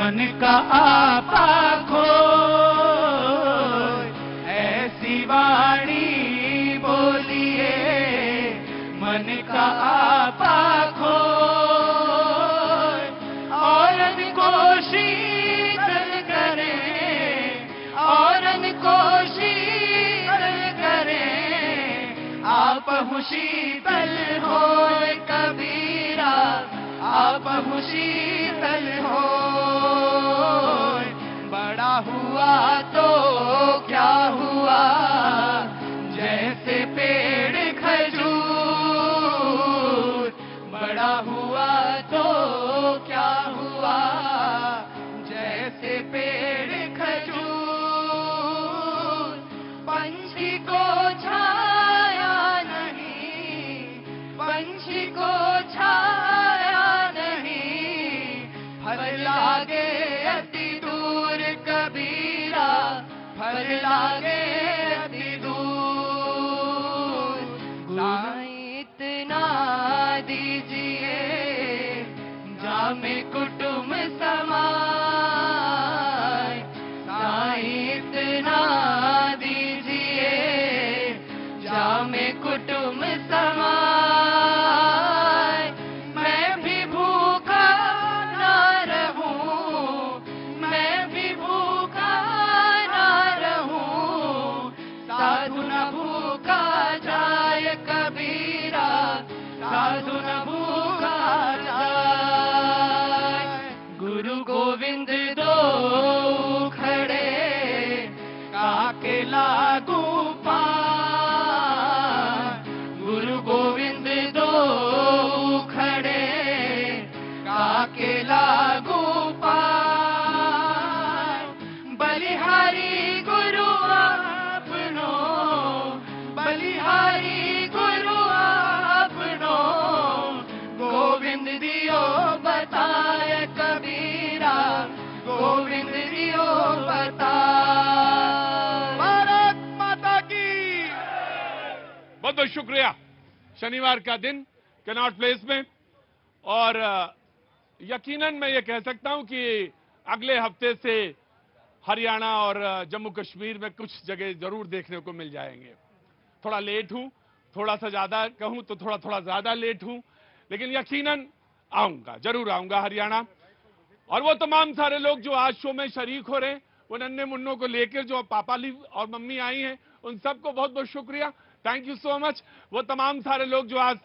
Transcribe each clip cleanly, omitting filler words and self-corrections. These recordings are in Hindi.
मन का आपा खोए, ऐसी वाणी बोलिए मन का आपा खोए। औरन को शीतल करें, औरन को शीतल करें, आप शीतल होए कबीरा, आप शीतल होए। बड़ा हुआ तो क्या हुआ, जैसे पेड़ खजूर, बड़ा हुआ तो क्या हुआ, जैसे पेड़ खजूर। पंछी को छाया नहीं, पंछी को छाया नहीं, फल लागे अति दूर कबीरा, फल लागे अति दूर। साईं इतना दीजिए, जामे कुटुंब समाए, साईं इतना दीजिए, जामे कुटुंब समाए। मैं भी भूखा ना रहूं, मैं भी भूखा ना रहूं, साधु न भूखा जाए कबीरा, साधु न भूखा जाए। गुरु गोविंद दो खड़े, काके लागू पार। गुरु गोविंद दो खड़े, काके लागू पार। बलिहारी गुरु आपनो, बलिहारी गुरु आपनो, गोविंद दियो बताए कबीरा, गोविंद दियो बताए। भारत माता की। बहुत बहुत शुक्रिया। शनिवार का दिन कनॉट प्लेस में, और यकीनन मैं ये कह सकता हूं कि अगले हफ्ते से हरियाणा और जम्मू कश्मीर में कुछ जगह जरूर देखने को मिल जाएंगे। थोड़ा लेट हूं, थोड़ा सा ज्यादा कहूं तो थोड़ा ज्यादा लेट हूं, लेकिन यकीनन आऊंगा, जरूर आऊंगा हरियाणा। और वो तमाम सारे लोग जो आज शो में शरीक हो रहे हैं, वो नन्हे मुन्नों को लेकर जो पापाली और मम्मी आई हैं, उन सबको बहुत बहुत शुक्रिया, थैंक यू सो मच। वो तमाम सारे लोग जो आज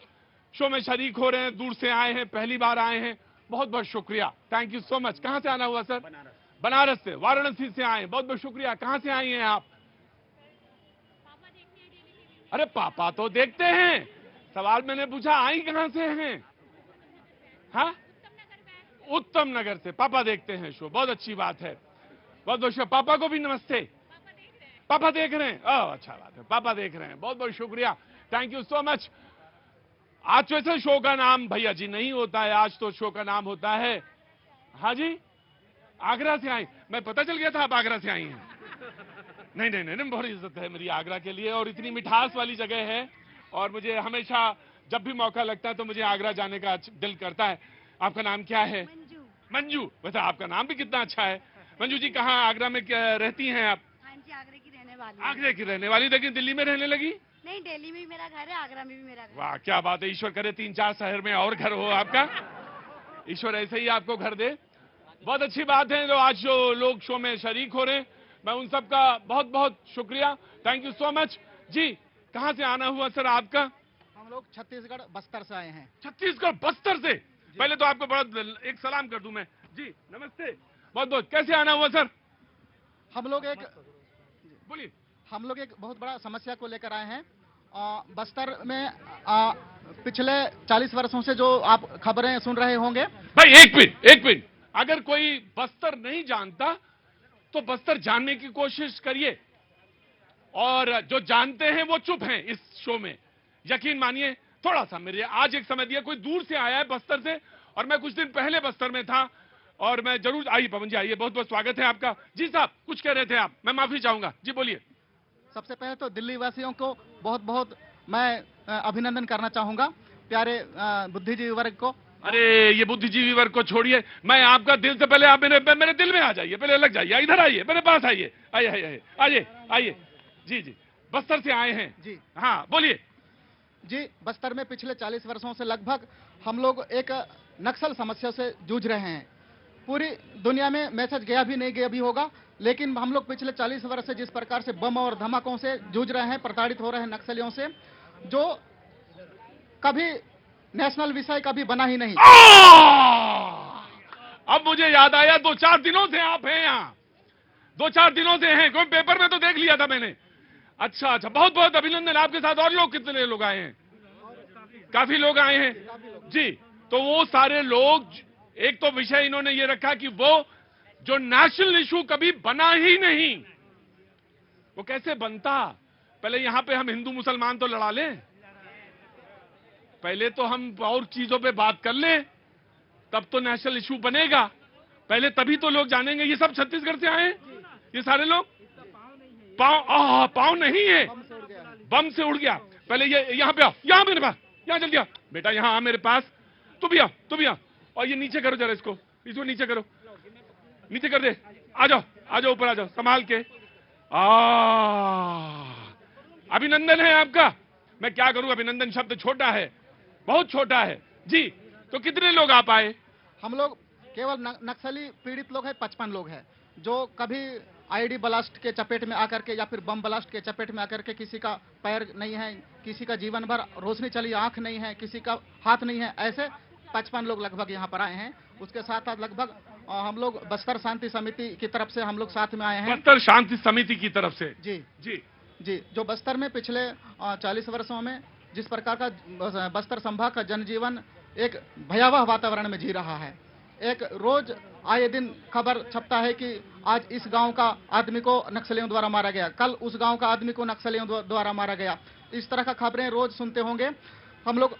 शो में शरीक हो रहे हैं, दूर से आए हैं, पहली बार आए हैं, बहुत बहुत शुक्रिया, थैंक यू सो मच। कहां से आना हुआ सर? बनारस से, वाराणसी से आए, बहुत बहुत शुक्रिया। कहां से आई हैं आप? अरे पापा तो देखते हैं, सवाल मैंने पूछा आई कहां से हैं? हाँ, उत्तम नगर से पापा देखते हैं शो, बहुत अच्छी बात है, बहुत बहुत शुक्रिया। पापा को भी नमस्ते। पापा देख रहे हैं, ओह अच्छा बात है, पापा देख रहे हैं, बहुत बहुत शुक्रिया, थैंक यू सो मच। आज वैसे शो का नाम भैया जी नहीं होता है, आज तो शो का नाम होता है, हाँ जी, आगरा से आई। मैं पता चल गया था आप आगरा से आई हैं। नहीं नहीं नहीं, बहुत इज्जत है मेरी आगरा के लिए, और इतनी मिठास वाली जगह है, और मुझे हमेशा जब भी मौका लगता है तो मुझे आगरा जाने का दिल करता है। आपका नाम क्या है? मंजू। मंजू, वैसे आपका नाम भी कितना अच्छा है। मंजू जी कहाँ आगरा में रहती हैं आप? हाँ जी, आगरा की रहने वाली। आगरे की रहने वाली, लेकिन दिल्ली में रहने लगी? नहीं, दिल्ली में भी मेरा घर है, आगरा में भी मेरा घर। वाह क्या बात है, ईश्वर करे 3-4 शहर में और घर हो आपका, ईश्वर ऐसे ही आपको घर दे। बहुत अच्छी बात है। जो आज जो लोग शो में शरीक हो रहे हैं, मैं उन सब का बहुत बहुत शुक्रिया, थैंक यू सो मच। जी कहां से आना हुआ सर आपका? हम लोग छत्तीसगढ़ बस्तर से आए हैं। छत्तीसगढ़ बस्तर से, पहले तो आपको बड़ा एक सलाम कर दूं मैं। जी नमस्ते, बहुत बहुत। कैसे आना हुआ सर? हम लोग एक बोलिए। हम लोग एक बहुत बड़ा समस्या को लेकर आए हैं। बस्तर में पिछले 40 वर्षों से जो आप खबरें सुन रहे होंगे। भाई एक मिनट, अगर कोई बस्तर नहीं जानता तो बस्तर जानने की कोशिश करिए, और जो जानते हैं वो चुप हैं इस शो में। यकीन मानिए, थोड़ा सा मेरे आज एक समय दिया, कोई दूर से आया है बस्तर से, और मैं कुछ दिन पहले बस्तर में था, और मैं जरूर आइए पवन जी, आइए, बहुत बहुत स्वागत है आपका। जी साहब कुछ कह रहे थे आप, मैं माफी चाहूंगा, जी बोलिए। सबसे पहले तो दिल्ली वासियों को बहुत बहुत मैं अभिनंदन करना चाहूंगा, प्यारे बुद्धिजीवी वर्ग को, अरे ये बुद्धिजीवी वर्ग को छोड़िए, मैं आपका दिल से पहले आप मेरे दिल में आ जाइए, पहले लग जाइए, इधर आइए, मेरे पास आइए, आइए आइए आइए आइए। जी जी, बस्तर से आए हैं जी हाँ, बोलिए। जी, बस्तर में पिछले 40 वर्षों से लगभग हम लोग एक नक्सल समस्या से जूझ रहे हैं। पूरी दुनिया में मैसेज गया भी नहीं गया भी होगा, लेकिन हम लोग पिछले 40 वर्ष से जिस प्रकार से बम और धमाकों से जूझ रहे हैं, प्रताड़ित हो रहे हैं नक्सलियों से, जो कभी नेशनल विषय कभी बना ही नहीं। अब मुझे याद आया, 2-4 दिनों से आप हैं यहाँ, 2-4 दिनों से हैं, कोई पेपर में तो देख लिया था मैंने। अच्छा अच्छा, बहुत बहुत अभिनंदन। आपके साथ और लोग, कितने लोग आए हैं? काफी लोग आए हैं जी। तो वो सारे लोग, एक तो विषय इन्होंने ये रखा कि वो जो नेशनल इशू कभी बना ही नहीं, वो कैसे बनता। पहले यहां पे हम हिंदू मुसलमान तो लड़ा लें, पहले तो हम और चीजों पे बात कर लें, तब तो नेशनल इशू बनेगा। पहले तभी तो लोग जानेंगे। ये सब छत्तीसगढ़ से आए हैं, ये सारे लोग। पाँव नहीं है, बम से उड़ गया। पहले ये यहाँ पे आओ, यहाँ मेरे पास, यहाँ जल्दी आओ बेटा, यहाँ आ मेरे पास। तू भी आओ। और ये नीचे करो जरा, इसको नीचे करो, नीचे कर दे। आ जाओ ऊपर आ जाओ, संभाल के। अभिनंदन है आपका। मैं क्या करूं, अभिनंदन शब्द छोटा है, बहुत छोटा है जी। तो कितने लोग आप आए? हम लोग केवल नक्सली पीड़ित लोग हैं, 55 लोग हैं, जो कभी आईडी ब्लास्ट के चपेट में आकर के या फिर बम ब्लास्ट के चपेट में आकर के किसी का पैर नहीं है, किसी का जीवन भर रोशनी चली आंख नहीं है, किसी का हाथ नहीं है, ऐसे 55 लोग लगभग यहाँ पर आए हैं। उसके साथ साथ लगभग हम लोग बस्तर शांति समिति की तरफ से हम लोग साथ में आए हैं। बस्तर शांति समिति की तरफ से? जी जी जी। जो बस्तर में पिछले 40 वर्षों में जिस प्रकार का बस्तर संभाग का जनजीवन एक भयावह वातावरण में जी रहा है। एक रोज आए दिन खबर छपता है कि आज इस गांव का आदमी को नक्सलियों द्वारा मारा गया, कल उस गांव का आदमी को नक्सलियों द्वारा मारा गया। इस तरह का खबरें रोज सुनते होंगे। हम लोग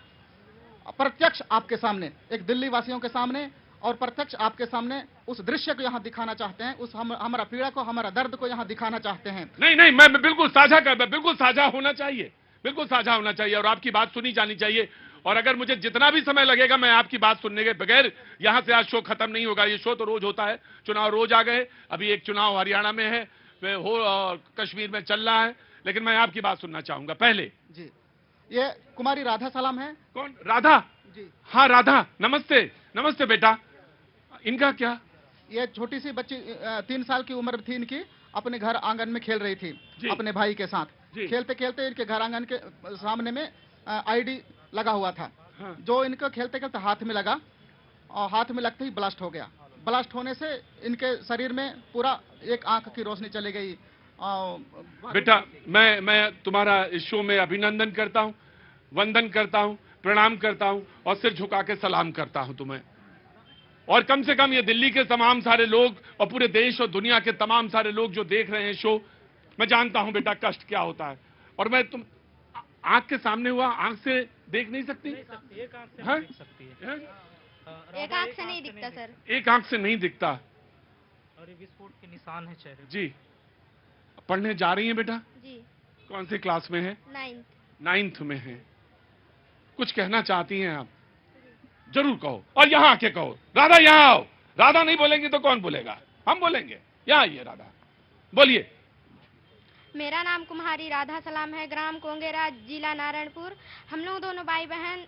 प्रत्यक्ष आपके सामने, एक दिल्ली वासियों के सामने और प्रत्यक्ष आपके सामने उस दृश्य को यहाँ दिखाना चाहते हैं, उस हमारा पीड़ा को, हमारा दर्द को यहाँ दिखाना चाहते हैं। नहीं, मैं बिल्कुल साझा होना चाहिए, बिल्कुल साझा होना चाहिए और आपकी बात सुनी जानी चाहिए। और अगर मुझे जितना भी समय लगेगा, मैं आपकी बात सुनने के बगैर यहां से आज शो खत्म नहीं होगा। ये शो तो रोज होता है, चुनाव रोज आ गए, अभी एक चुनाव हरियाणा में है, कश्मीर में चल रहा है, लेकिन मैं आपकी बात सुनना चाहूंगा पहले। जी, ये कुमारी राधा सलाम है। कौन? राधा जी? हाँ राधा, नमस्ते बेटा। इनका क्या? ये छोटी सी बच्ची 3 साल की उम्र थी इनकी, अपने घर आंगन में खेल रही थी अपने भाई के साथ। खेलते खेलते इनके घर आंगन के सामने में आईडी लगा हुआ था। हाँ। जो इनको खेलते खेलते हाथ में लगा और हाथ में लगते ही ब्लास्ट हो गया। ब्लास्ट होने से इनके शरीर में पूरा एक आंख की रोशनी चली गई। बेटा मैं तुम्हारा इस शो में अभिनंदन करता हूँ, वंदन करता हूँ, प्रणाम करता हूँ और सिर झुका के सलाम करता हूँ तुम्हें। और कम से कम ये दिल्ली के तमाम सारे लोग और पूरे देश और दुनिया के तमाम सारे लोग जो देख रहे हैं शो, मैं जानता हूं बेटा कष्ट क्या होता है। और मैं तुम आंख के सामने हुआ, आंख से देख नहीं सकती? एक आंख से नहीं दिख सकती है। एक आंख से नहीं दिखता सर, एक आंख से नहीं दिखता। और ये विस्फोट के निशान है चेहरे जी। पढ़ने जा रही हैं बेटा? जी। कौन सी क्लास में है? 9th में है। कुछ कहना चाहती हैं आप? जरूर कहो, और यहां आके कहो। राधा यहां आओ। राधा नहीं बोलेंगे तो कौन बोलेगा? हम बोलेंगे। यहां आइए राधा, बोलिए। मेरा नाम कुमारी राधा सलाम है, ग्राम कोंगेरा, जिला नारायणपुर। हम लोग दोनों भाई बहन,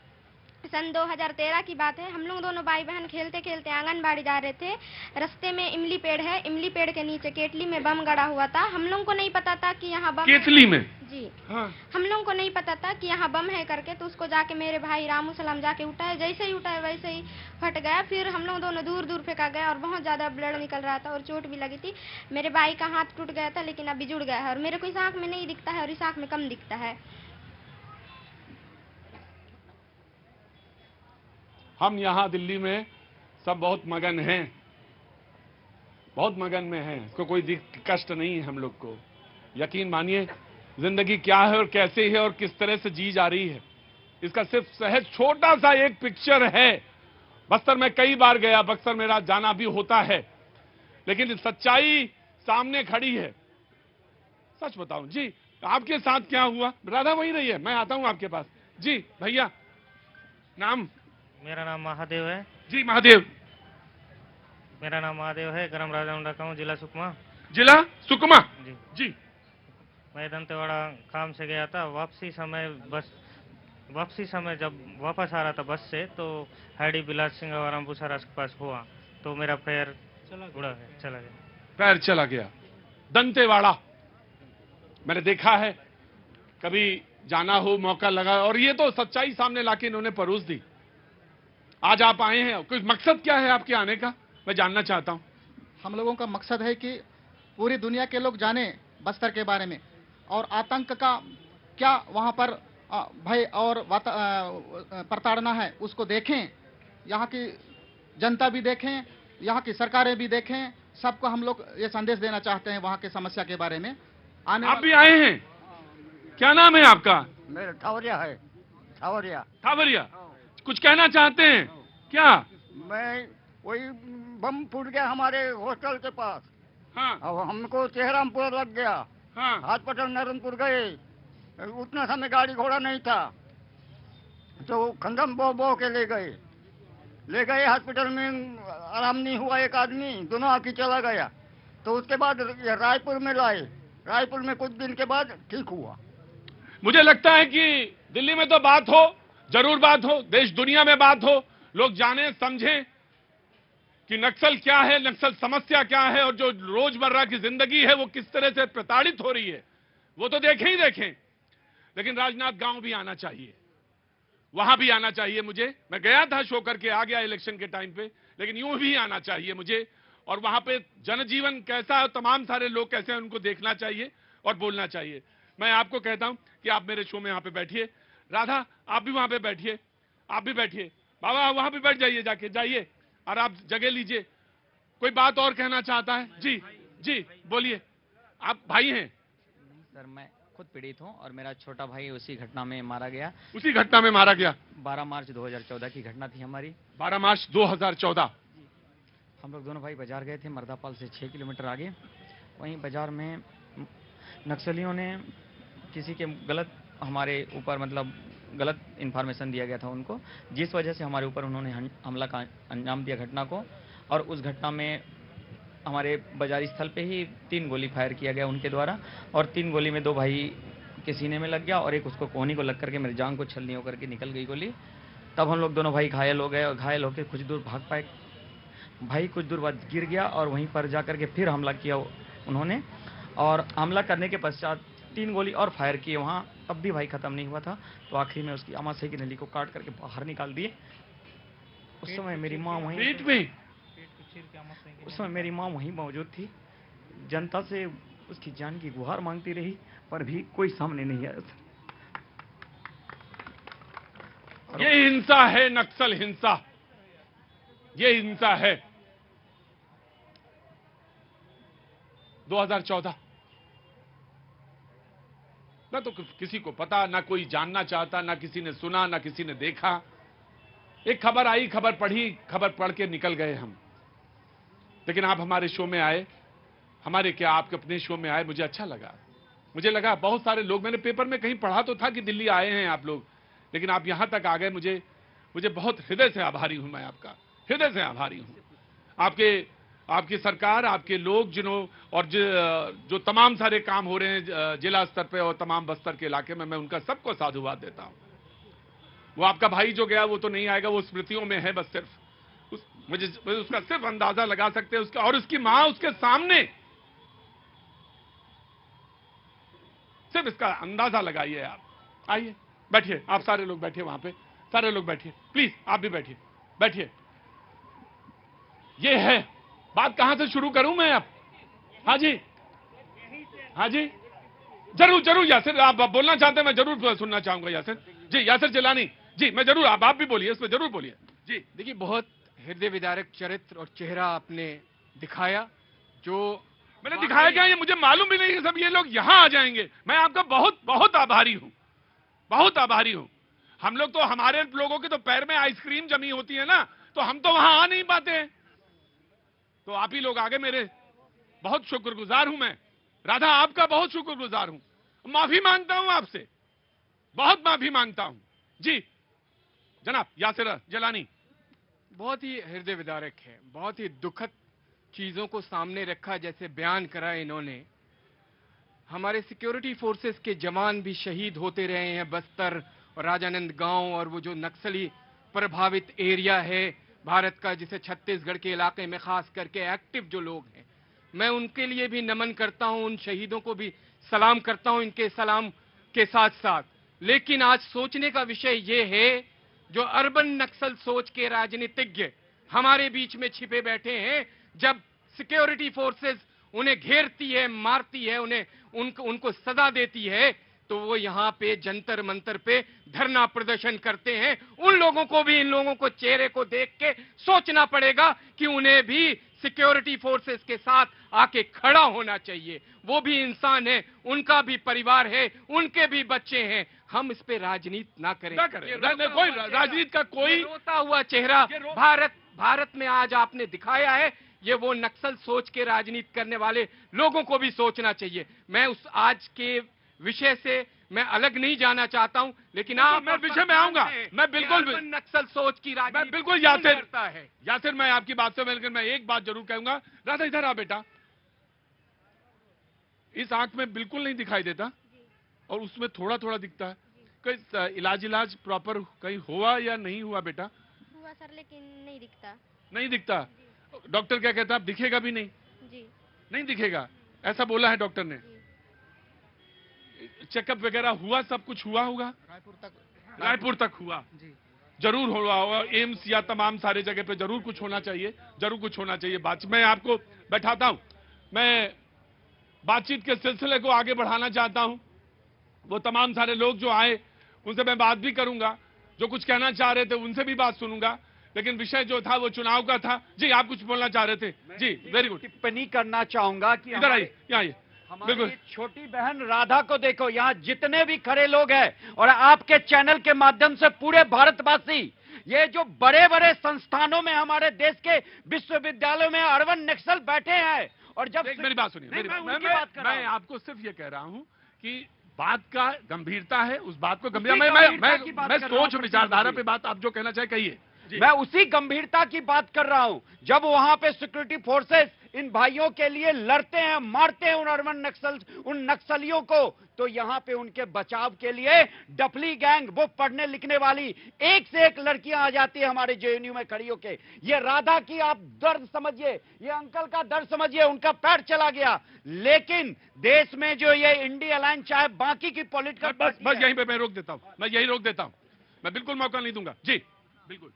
सन 2013 की बात है, हम लोग दोनों भाई बहन खेलते खेलते आंगनबाड़ी जा रहे थे। रास्ते में इमली पेड़ है, इमली पेड़ के नीचे केतली में बम गड़ा हुआ था। हम लोगों को नहीं पता था कि यहाँ बम केतली में? जी हाँ। हम लोगों को नहीं पता था कि यहाँ बम है करके। तो उसको जाके मेरे भाई रामू सलाम जाके उठाए, जैसे ही उठाए वैसे ही फट गया। फिर हम लोग दोनों दूर दूर फेंका गया और बहुत ज्यादा ब्लड निकल रहा था और चोट भी लगी थी। मेरे भाई का हाथ टूट गया था, लेकिन अभी जुड़ गया है और मेरे को इस आंख में नहीं दिखता है और इस आंख में कम दिखता है। हम यहाँ दिल्ली में सब बहुत मगन हैं, बहुत मगन में हैं। इसको कोई कष्ट नहीं है हम लोग को। यकीन मानिए, जिंदगी क्या है और कैसे है और किस तरह से जी जा रही है, इसका सिर्फ सहज छोटा सा एक पिक्चर है। बस्तर में कई बार गया, बक्सर मेरा जाना भी होता है, लेकिन सच्चाई सामने खड़ी है। सच बताऊं जी, आपके साथ क्या हुआ? राधा वहीं रही है, मैं आता हूं आपके पास। जी भैया, नाम? मेरा नाम महादेव है। जी महादेव। मेरा नाम महादेव है, ग्राम राजामुंडा गाँव, जिला सुकमा। जिला सुकमा। जी। जी। मैं दंतेवाड़ा काम से गया था। वापसी समय जब वापस आ रहा था बस से, तो हैडी बिलास सिंह और अम्बुसराज के पास हुआ, तो मेरा पैर चला गया। पैर चला गया। दंतेवाड़ा मैंने देखा है, कभी जाना हो, मौका लगा, और ये तो सच्चाई सामने लाके इन्होंने परोस दी। आज आप आए हैं, कुछ मकसद क्या है आपके आने का, मैं जानना चाहता हूं। हम लोगों का मकसद है कि पूरी दुनिया के लोग जाने बस्तर के बारे में, और आतंक का क्या वहां पर भय और प्रताड़ना है उसको देखें, यहाँ की जनता भी देखें, यहाँ की सरकारें भी देखें, सबको हम लोग ये संदेश देना चाहते हैं वहाँ की समस्या के बारे में। आप भी आए हैं, क्या नाम है आपका? मेरा थावरिया है। थावरिया। थावरिया, कुछ कहना चाहते हैं क्या? मैं वही बम फूट गया हमारे हॉस्टल के पास। हाँ। अब हमको चेहरामपुर लग गया। हाँ। हाथपटल नारायणपुर गए, उतना समय गाड़ी घोड़ा नहीं था, तो खंडम बो के ले गए हॉस्पिटल में। आराम नहीं हुआ, एक आदमी दोनों आंखें चला गया, तो उसके बाद रायपुर में लाए। रायपुर में कुछ दिन के बाद ठीक हुआ। मुझे लगता है कि दिल्ली में तो बात हो, जरूर बात हो, देश दुनिया में बात हो, लोग जाने समझें कि नक्सल क्या है, नक्सल समस्या क्या है, और जो रोजमर्रा की जिंदगी है वो किस तरह से प्रताड़ित हो रही है, वो तो देखें ही देखें। लेकिन राजनाथ गांव भी आना चाहिए, वहां भी आना चाहिए मुझे। मैं गया था, शो करके आ गया इलेक्शन के टाइम पे, लेकिन यूं भी आना चाहिए मुझे, और वहां पे जनजीवन कैसा है, तमाम सारे लोग कैसे हैं, उनको देखना चाहिए और बोलना चाहिए। मैं आपको कहता हूं कि आप मेरे शो में यहां पे बैठिए। राधा, आप भी वहां पे बैठिए, आप भी बैठिए। बाबा वहां पे बैठ जाइए, जाके जाइए और आप जगह लीजिए। कोई बात और कहना चाहता है? जी जी बोलिए। आप भाई हैं? सर, मैं खुद पीड़ित हूं और मेरा छोटा भाई उसी घटना में मारा गया। उसी घटना में मारा गया? 12 मार्च 2014 की घटना थी हमारी। 12 मार्च 2014। हम लोग दोनों भाई बाजार गए थे, मर्दापाल से 6 किलोमीटर आगे। वहीं बाजार में नक्सलियों ने किसी के हमारे ऊपर गलत इन्फॉर्मेशन दिया गया था उनको, जिस वजह से हमारे ऊपर उन्होंने हमला का अंजाम दिया घटना को। और उस घटना में हमारे बाजारी स्थल पे ही 3 गोली फायर किया गया उनके द्वारा, और 3 गोली में 2 भाई के सीने में लग गया और एक उसको कोहनी को लग करके मेरी जान को छलनी होकर के निकल गई गोली। तब हम लोग दोनों भाई घायल हो गए, और घायल होकर कुछ दूर भाग पाए। भाई कुछ दूर बाद गिर गया और वहीं पर जा करके फिर हमला किया उन्होंने, और हमला करने के पश्चात 3 गोली और फायर किए वहाँ, तब भी भाई खत्म नहीं हुआ था। तो आखिरी में उसकी आमाशय की नली को काट करके बाहर निकाल दिए। उस समय मेरी माँ वहीं मौजूद थी। जनता से उसकी जान की गुहार मांगती रही, पर भी कोई सामने नहीं आया। ये हिंसा है, नक्सल हिंसा, ये हिंसा है। 2014 ना तो किसी को पता, ना कोई जानना चाहता, ना किसी ने सुना, ना किसी ने देखा। एक खबर आई, खबर पढ़ी, खबर पढ़ के निकल गए हम। लेकिन आप हमारे शो में आए, हमारे क्या आपके अपने शो में आए, मुझे अच्छा लगा। मुझे लगा बहुत सारे लोग, मैंने पेपर में कहीं पढ़ा तो था कि दिल्ली आए हैं आप लोग, लेकिन आप यहां तक आ गए। मुझे बहुत हृदय से आभारी हूं, मैं आपका हृदय से आभारी हूं। आपकी सरकार, आपके लोग और जो तमाम सारे काम हो रहे हैं जिला स्तर पे और तमाम बस्तर के इलाके में, मैं उनका सबको साधुवाद देता हूं। वो आपका भाई जो गया वो तो नहीं आएगा, वो स्मृतियों में है बस। सिर्फ मुझे उसका सिर्फ अंदाजा लगा सकते हैं, उसका और उसकी मां उसके सामने, सिर्फ इसका अंदाजा लगाइए आप। आइए बैठिए, आप सारे लोग बैठिए वहां पे, सारे लोग बैठिए, प्लीज आप भी बैठिए। ये है बात। कहां से शुरू करूं मैं अब? हाँ जी, हाँ जी, जरूर यासिर, आप बोलना चाहते हैं, मैं जरूर सुनना चाहूंगा। यासिर जी, यासिर जिलानी जी, मैं जरूर, आप भी बोलिए, इसमें जरूर बोलिए जी। देखिए, बहुत हृदय विदारक चरित्र और चेहरा आपने दिखाया। जो मैंने दिखाया क्या, ये मुझे मालूम भी नहीं कि सब ये लोग यहां आ जाएंगे। मैं आपका बहुत बहुत आभारी हूं, बहुत आभारी हूं। हम लोग तो, हमारे लोगों के तो पैर में आइसक्रीम जमी होती है ना, तो हम तो वहां आ नहीं पाते हैं। तो आप ही लोग आगे, मेरे बहुत शुक्रगुजार हूं मैं। राधा, आपका बहुत शुक्रगुजार हूं। माफी मांगता हूं आपसे, बहुत माफी मांगता हूं जी। जनाब यासिर जिलानी। बहुत ही हृदय विदारक है, बहुत ही दुखद चीजों को सामने रखा जैसे बयान करा इन्होंने। हमारे सिक्योरिटी फोर्सेस के जवान भी शहीद होते रहे हैं बस्तर और राजानंद गांव और वो जो नक्सली प्रभावित एरिया है भारत का, जिसे छत्तीसगढ़ के इलाके में खास करके एक्टिव जो लोग हैं, मैं उनके लिए भी नमन करता हूं, उन शहीदों को भी सलाम करता हूं इनके सलाम के साथ साथ। लेकिन आज सोचने का विषय ये है, जो अर्बन नक्सल सोच के राजनीतिज्ञ हमारे बीच में छिपे बैठे हैं, जब सिक्योरिटी फोर्सेस उन्हें घेरती है, मारती है, उनको सजा देती है, तो वो यहाँ पे जंतर मंतर पे धरना प्रदर्शन करते हैं। उन लोगों को भी, इन लोगों को चेहरे को देख के सोचना पड़ेगा कि उन्हें भी सिक्योरिटी फोर्सेस के साथ आके खड़ा होना चाहिए। वो भी इंसान है, उनका भी परिवार है, उनके भी बच्चे हैं। हम इस पे राजनीति ना करें, कोई राजनीति का कोई रोता हुआ चेहरा भारत में आज आपने दिखाया है। ये वो नक्सल सोच के राजनीति करने वाले लोगों को भी सोचना चाहिए। मैं उस आज के विषय से मैं अलग नहीं जाना चाहता हूं, लेकिन आप, मैं विषय में आऊंगा, मैं बिल्कुल नक्सल सोच की राजनीति मैं बिल्कुल यासिर मैं आपकी बात से मिलकर मैं एक बात जरूर कहूंगा। राधा इधर आ बेटा, इस आंख में बिल्कुल नहीं दिखाई देता और उसमें थोड़ा थोड़ा दिखता है। कोई इलाज प्रॉपर कहीं हुआ या नहीं हुआ बेटा? हुआ सर, लेकिन नहीं दिखता। नहीं दिखता? डॉक्टर क्या कहता है? अब दिखेगा भी नहीं? जी नहीं दिखेगा, ऐसा बोला है डॉक्टर ने। चेकअप वगैरह हुआ, सब कुछ हुआ होगा? रायपुर तक हुआ जी, जरूर हुआ होगा। एम्स या तमाम सारे जगह पे जरूर कुछ होना चाहिए, जरूर कुछ होना चाहिए। बात मैं आपको बैठाता हूं, मैं बातचीत के सिलसिले को आगे बढ़ाना चाहता हूं। वो तमाम सारे लोग जो आए उनसे मैं बात भी करूंगा, जो कुछ कहना चाह रहे थे उनसे भी बात सुनूंगा, लेकिन विषय जो था वो चुनाव का था। जी आप कुछ बोलना चाह रहे थे? जी वेरी गुड। टिप्पणी करना चाहूंगा कि इधर आइए, यहाँ आइए। हमारी छोटी बहन राधा को देखो, यहाँ जितने भी खड़े लोग हैं और आपके चैनल के माध्यम से पूरे भारतवासी, ये जो बड़े बड़े संस्थानों में हमारे देश के विश्वविद्यालयों में अर्बन नक्सल बैठे हैं, और जब मेरी बात सुनिए, मैं आपको सिर्फ ये कह रहा हूं कि बात का गंभीरता है, उस बात को मैं सोच विचारधारा पे बात आप जो कहना चाहे कहिए। मैं उसी गंभीरता की बात कर रहा हूं, जब वहां पे सिक्योरिटी फोर्सेस इन भाइयों के लिए लड़ते हैं, मारते हैं उन अर्बन नक्सल, उन नक्सलियों को, तो यहां पे उनके बचाव के लिए डफली गैंग, वो पढ़ने लिखने वाली एक से एक लड़कियां आ जाती है हमारे जेएनयू में खड़ी होके। ये राधा की आप दर्द समझिए, ये अंकल का दर्द समझिए, उनका पैर चला गया। लेकिन देश में जो ये इंडिया अलायंस चाहे बाकी की पॉलिटिकल, बस यहीं पे मैं रोक देता हूं, मैं यही रोक देता हूं, मैं बिल्कुल मौका नहीं दूंगा। जी बिल्कुल।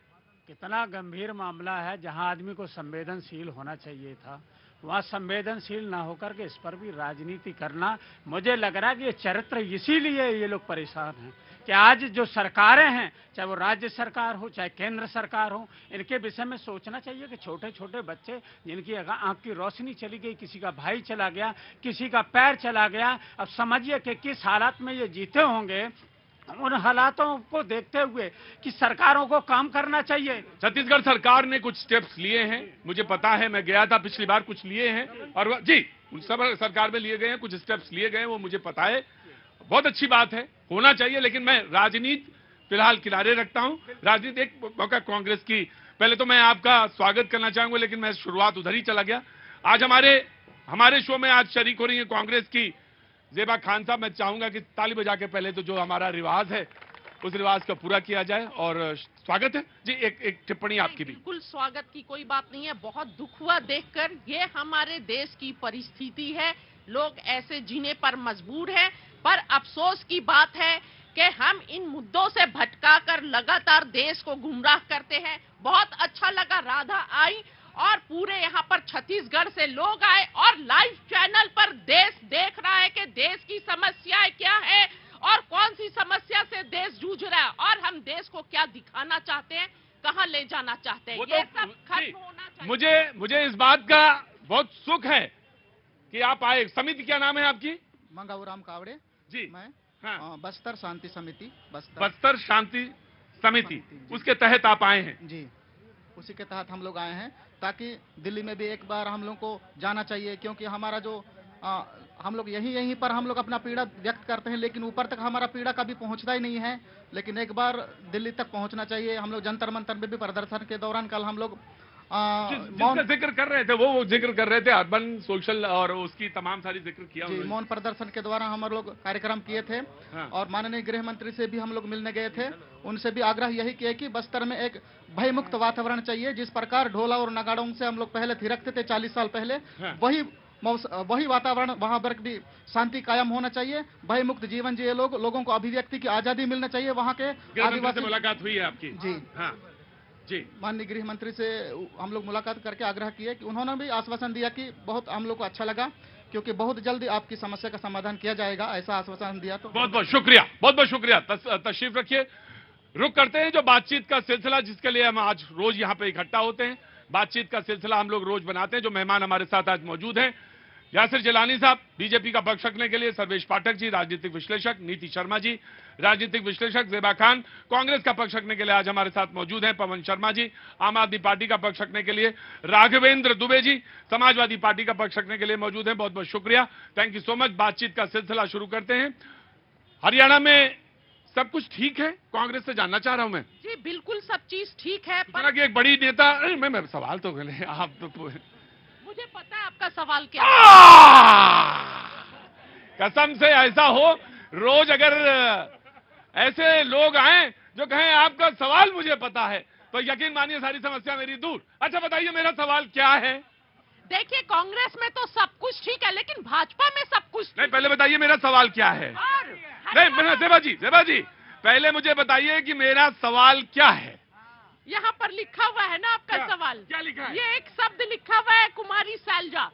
कितना गंभीर मामला है, जहां आदमी को संवेदनशील होना चाहिए था वहां संवेदनशील ना होकर के इस पर भी राजनीति करना, मुझे लग रहा है कि ये चरित्र, इसीलिए ये लोग परेशान हैं कि आज जो सरकारें हैं, चाहे वो राज्य सरकार हो चाहे केंद्र सरकार हो, इनके विषय में सोचना चाहिए कि छोटे छोटे बच्चे जिनकी आंख की रोशनी चली गई, किसी का भाई चला गया, किसी का पैर चला गया, अब समझिए कि किस हालात में ये जीते होंगे। उन हालातों को देखते हुए कि सरकारों को काम करना चाहिए। छत्तीसगढ़ सरकार ने कुछ स्टेप्स लिए हैं, मुझे पता है, मैं गया था पिछली बार, कुछ लिए हैं और जी उन सब सरकार में लिए गए हैं, कुछ स्टेप्स लिए गए हैं, वो मुझे पता है, बहुत अच्छी बात है, होना चाहिए। लेकिन मैं राजनीति फिलहाल किनारे रखता हूं। राजनीति एक मौका कांग्रेस की, पहले तो मैं आपका स्वागत करना चाहूंगा, लेकिन मैं शुरुआत उधर ही चला गया। आज हमारे शो में आज शरीक हो रही है कांग्रेस की ज़ेबा खान साहब। मैं चाहूंगा कि ताली बजा के पहले तो जो हमारा रिवाज है उस रिवाज का पूरा किया जाए, और स्वागत है जी। एक टिप्पणी आपकी भी। बिल्कुल स्वागत की कोई बात नहीं है, बहुत दुख हुआ देखकर। ये हमारे देश की परिस्थिति है, लोग ऐसे जीने पर मजबूर हैं, पर अफसोस की बात है कि हम इन मुद्दों से भटका कर लगातार देश को गुमराह करते हैं। बहुत अच्छा लगा राधा आई और पूरे यहाँ पर छत्तीसगढ़ से लोग आए और लाइव चैनल पर देश देख रहा है कि देश की समस्याएं क्या है और कौन सी समस्या से देश जूझ रहा है और हम देश को क्या दिखाना चाहते हैं, कहां ले जाना चाहते हैं, ये सब खत्म होना चाहिए। मुझे इस बात का बहुत सुख है कि आप आए। समिति क्या नाम है आपकी? मंगाऊराम कावड़े जी। मैं हाँ। बस्तर शांति समिति, बस्तर शांति समिति, उसके तहत आप आए हैं? जी, उसी के तहत हम लोग आए हैं, ताकि दिल्ली में भी एक बार हम लोग को जाना चाहिए, क्योंकि हमारा जो हम लोग यहीं पर हम लोग अपना पीड़ा व्यक्त करते हैं, लेकिन ऊपर तक हमारा पीड़ा कभी पहुंचता ही नहीं है। लेकिन एक बार दिल्ली तक पहुंचना चाहिए। हम लोग जंतर मंतर में भी प्रदर्शन के दौरान कल हम लोग जिसका जिक्र कर रहे थे वो जिक्र कर रहे थे, अर्बन सोशल और उसकी तमाम सारी जिक्र किया जी, मौन प्रदर्शन के द्वारा हम लोग कार्यक्रम किए थे। हाँ। और माननीय गृह मंत्री से भी हम लोग मिलने गए थे। उनसे भी आग्रह यही किया कि बस्तर में एक भयमुक्त वातावरण चाहिए। जिस प्रकार ढोला और नगाड़ों से हम लोग पहले थिरकते थे 40 साल पहले, हाँ। वही वातावरण वहां पर भी शांति कायम होना चाहिए। भयमुक्त जीवन जिए लोगों को अभिव्यक्ति की आजादी मिलना चाहिए। वहाँ के आदिवासी मुलाकात हुई है आपकी? जी हाँ जी। माननीय गृह मंत्री से हम लोग मुलाकात करके आग्रह किए कि उन्होंने भी आश्वासन दिया कि बहुत हम लोग को अच्छा लगा, क्योंकि बहुत जल्दी आपकी समस्या का समाधान किया जाएगा, ऐसा आश्वासन दिया। तो बहुत बहुत शुक्रिया। तशरीफ रखिए। रुक करते हैं जो बातचीत का सिलसिला, जिसके लिए हम आज रोज यहाँ पे इकट्ठा होते हैं। बातचीत का सिलसिला हम लोग रोज बनाते हैं। जो मेहमान हमारे साथ आज मौजूद हैं, यासिर जिलानी साहब बीजेपी का पक्ष रखने के लिए, सर्वेश पाठक जी राजनीतिक विश्लेषक, नीति शर्मा जी राजनीतिक विश्लेषक, ज़ेबा खान कांग्रेस का पक्ष रखने के लिए आज हमारे साथ मौजूद हैं, पवन शर्मा जी आम आदमी पार्टी का पक्ष रखने के लिए, राघवेंद्र दुबे जी समाजवादी पार्टी का पक्ष रखने के लिए मौजूद हैं। बहुत बहुत शुक्रिया, थैंक यू सो मच। बातचीत का सिलसिला शुरू करते हैं। हरियाणा में सब कुछ ठीक है? कांग्रेस से जानना चाह रहा हूं मैं। जी बिल्कुल सब चीज ठीक है, पर कि एक बड़ी नेता, मैं सवाल तो करें आप तो, मुझे पता है आपका सवाल क्या कसम से ऐसा हो रोज अगर ऐसे लोग आए जो कहें आपका सवाल मुझे पता है, तो यकीन मानिए सारी समस्या मेरी दूर। अच्छा बताइए मेरा सवाल क्या है? देखिए कांग्रेस में तो सब कुछ ठीक है, लेकिन भाजपा में सब कुछ नहीं, पहले बताइए मेरा सवाल क्या है। नहीं ज़ेबा जी पहले मुझे बताइए कि मेरा सवाल क्या है। यहाँ पर लिखा हुआ है ना आपका सवाल। क्या लिखा है? ये एक शब्द लिखा हुआ है, कुमारी शैलजा।